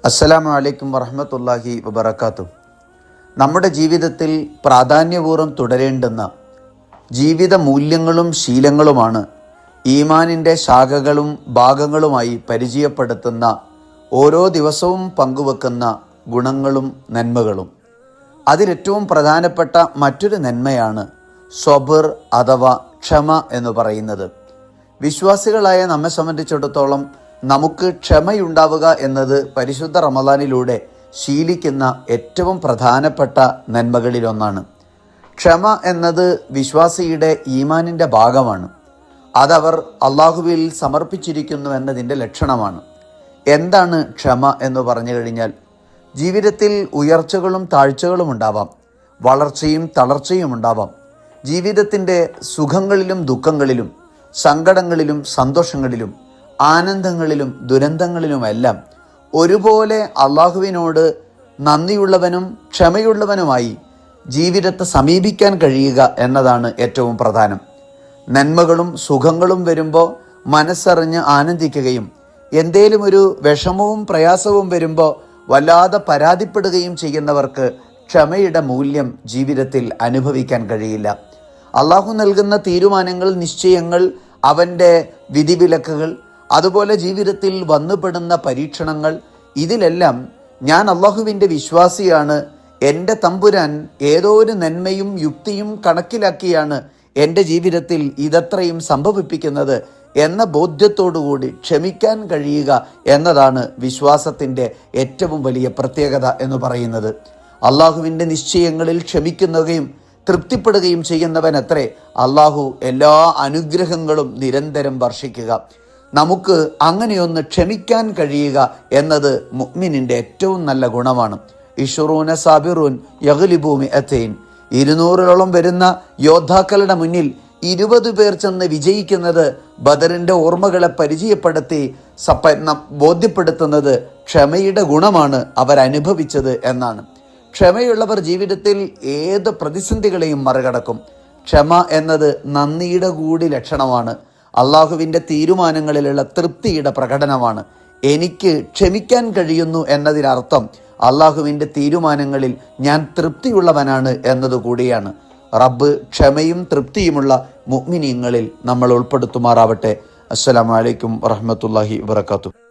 അസ്സലാമു അലൈക്കും വറഹ്മത്തുള്ളാഹി വബറകാതുഹു. നമ്മുടെ ജീവിതത്തിൽ പ്രാധാന്യപൂർവ്വം തുടരേണ്ടുന്ന ജീവിത മൂല്യങ്ങളും ശീലങ്ങളുമാണ് ഈമാനിൻ്റെ ശാഖകളും ഭാഗങ്ങളുമായി പരിചയപ്പെടുത്തുന്ന ഓരോ ദിവസവും പങ്കുവെക്കുന്ന ഗുണങ്ങളും നന്മകളും. അതിലേറ്റവും പ്രധാനപ്പെട്ട മറ്റൊരു നന്മയാണ് സ്വബർ അഥവാ ക്ഷമ എന്ന് പറയുന്നത്. വിശ്വാസികളായ നമ്മെ സംബന്ധിച്ചിടത്തോളം നമുക്ക് ക്ഷമയുണ്ടാവുക എന്നത് പരിശുദ്ധ റമദാനിലൂടെ ശീലിക്കുന്ന ഏറ്റവും പ്രധാനപ്പെട്ട നന്മകളിലൊന്നാണ്. ക്ഷമ എന്നത് വിശ്വാസിയുടെ ഈമാനിൻ്റെ ഭാഗമാണ്. അതവർ അള്ളാഹുവിൽ സമർപ്പിച്ചിരിക്കുന്നു എന്നതിൻ്റെ ലക്ഷണമാണ്. എന്താണ് ക്ഷമ എന്ന് പറഞ്ഞു കഴിഞ്ഞാൽ, ജീവിതത്തിൽ ഉയർച്ചകളും താഴ്ചകളും ഉണ്ടാവാം, വളർച്ചയും തളർച്ചയും ഉണ്ടാവാം. ജീവിതത്തിൻ്റെ സുഖങ്ങളിലും ദുഃഖങ്ങളിലും, സങ്കടങ്ങളിലും സന്തോഷങ്ങളിലും, ആനന്ദങ്ങളിലും ദുരന്തങ്ങളിലുമെല്ലാം ഒരുപോലെ അള്ളാഹുവിനോട് നന്ദിയുള്ളവനും ക്ഷമയുള്ളവനുമായി ജീവിതത്തെ സമീപിക്കാൻ കഴിയുക എന്നതാണ് ഏറ്റവും പ്രധാനം. നന്മകളും സുഖങ്ങളും വരുമ്പോൾ മനസ്സറിഞ്ഞ് ആനന്ദിക്കുകയും എന്തേലും ഒരു വിഷമവും പ്രയാസവും വരുമ്പോൾ വല്ലാതെ പരാതിപ്പെടുകയും ചെയ്യുന്നവർക്ക് ക്ഷമയുടെ മൂല്യം ജീവിതത്തിൽ അനുഭവിക്കാൻ കഴിയില്ല. അള്ളാഹു നൽകുന്ന തീരുമാനങ്ങൾ, നിശ്ചയങ്ങൾ, അവൻ്റെ വിധിവിലക്കുകൾ, അതുപോലെ ജീവിതത്തിൽ വന്നുപെടുന്ന പരീക്ഷണങ്ങൾ, ഇതിലെല്ലാം ഞാൻ അള്ളാഹുവിൻ്റെ വിശ്വാസിയാണ്, എൻ്റെ തമ്പുരാൻ ഏതോ ഒരു നന്മയും യുക്തിയും കണക്കിലാക്കിയാണ് എൻ്റെ ജീവിതത്തിൽ ഇതത്രയും സംഭവിപ്പിക്കുന്നത് എന്ന ബോധ്യത്തോടുകൂടി ക്ഷമിക്കാൻ കഴിയുക എന്നതാണ് വിശ്വാസത്തിൻ്റെ ഏറ്റവും വലിയ പ്രത്യേകത എന്ന് പറയുന്നത്. അള്ളാഹുവിൻ്റെ നിശ്ചയങ്ങളിൽ ക്ഷമിക്കുകയും തൃപ്തിപ്പെടുകയും ചെയ്യുന്നവനത്രേ അള്ളാഹു എല്ലാ അനുഗ്രഹങ്ങളും നിരന്തരം വർഷിക്കുക. നമുക്ക് അങ്ങനെയൊന്ന് ക്ഷമിക്കാൻ കഴിയുക എന്നത് മുഅ്മിനിൻ്റെ ഏറ്റവും നല്ല ഗുണമാണ്. ഇശ്റൂന സാബിറൂൻ യഗ്ലിബൂ മിഅതൈൻ. 200ഓളം വരുന്ന യോദ്ധാക്കളുടെ മുന്നിൽ 20 പേർ ചെന്ന് വിജയിക്കുന്നത് ബദറിൻ്റെ ഓർമ്മകളെ പരിചയപ്പെടുത്തി ബോധ്യപ്പെടുത്തുന്നത് ക്ഷമയുടെ ഗുണമാണ് അവരനുഭവിച്ചത് എന്നാണ്. ക്ഷമയുള്ളവർ ജീവിതത്തിൽ ഏത് പ്രതിസന്ധികളെയും മറികടക്കും. ക്ഷമ എന്നത് നന്ദിയുടെ കൂടി ലക്ഷണമാണ്. അള്ളാഹുവിൻ്റെ തീരുമാനങ്ങളിലുള്ള തൃപ്തിയുടെ പ്രകടനമാണ്. എനിക്ക് ക്ഷമിക്കാൻ കഴിയുന്നു എന്നതിനർത്ഥം അള്ളാഹുവിൻ്റെ തീരുമാനങ്ങളിൽ ഞാൻ തൃപ്തിയുള്ളവനാണ് എന്നതുകൂടിയാണ്. റബ്ബ് ക്ഷമയും തൃപ്തിയുമുള്ള മുഅ്മിനീങ്ങളിൽ നമ്മൾ ഉൾപ്പെടുത്തുമാറാവട്ടെ. അസ്സലാമു അലൈക്കും വറഹ്മത്തുള്ളാഹി വബറകാതുഹു.